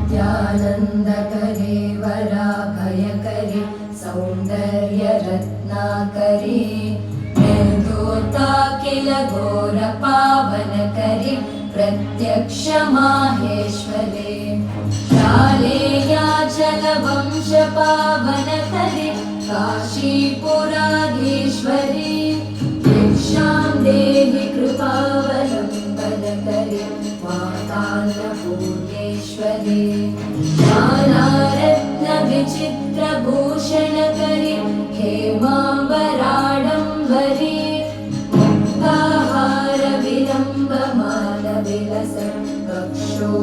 नित्यानन्दकरे वराभयकरे सौन्दर्यरत्नाकरे निर्धूताखिल घोरपावनकरे प्रत्यक्ष माहेश्वरे शालेयाचलवंशपावनकरे काशीपुराधीश्वरे भिक्षां देहि कृपावलम्बनकरे मातान्नपूर्णेश्वरे नानारत्नविचित्रभूषणकरे हेमाम्बराडम्बरे मुक्ताहारविलम्बमालविलसत् कक्षोजकुम्भान्तरे